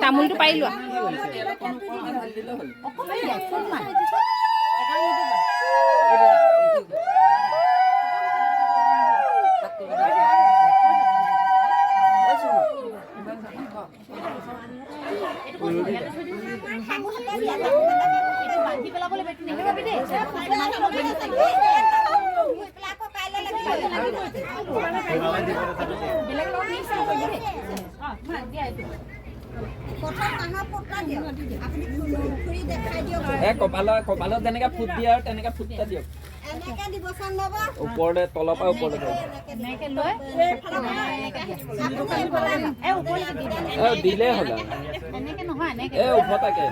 তামোলটো পাৰি লোৱা কপালত যেনেকে ফুট দিয়ে আৰু তেনেকে ফুটটা দিয়ক ওপৰতে তলৰ পৰা ওপৰতে দিলেই হ'ল আৰু উভতাকে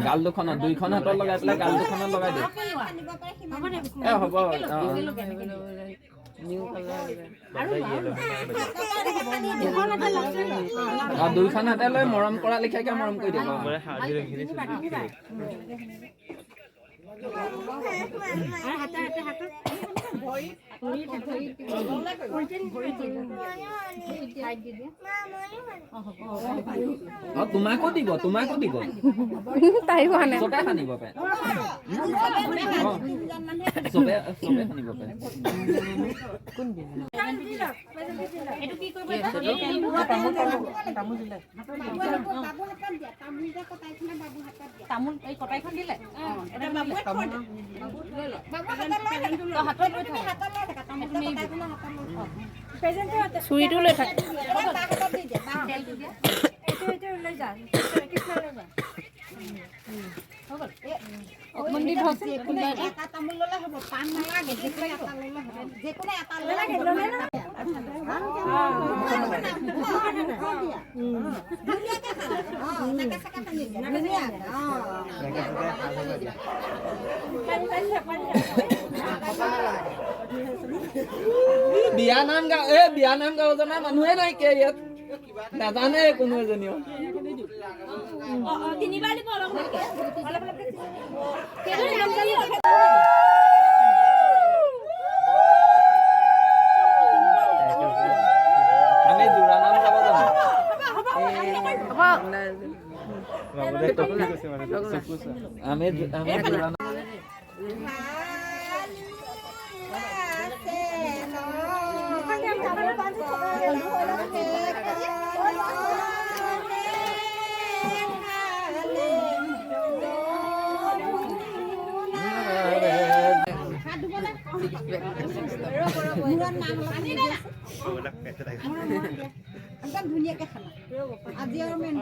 গাল দুখনত দুইখন হাতত লগাই পেলাই গাল দুখনত লগাই দিয়ে হ'ব দুইখন হাতে লৈ মৰম কৰা লিখাকে মৰম কৰি দিব তোমাকো দিব তাই চবে সানিব পাৰে চবে সানিব পাৰে তামোল এই কটাইখন দিলে চুৰিটো লৈ থাক মন্দিৰ তামোল ললে হ'ব পান নালাগে যিকোনো এটা ললে বিয়া নাম গাঁও জনা মানুহে নাইকিয়া ইয়াত নাজানে কোনো এজনীও তিনিবাৰ দিব আমি জোৰা নাম গাব জানো আমি জোৰা নাম ধুনীয়াকে খালা আজি আৰু মেইন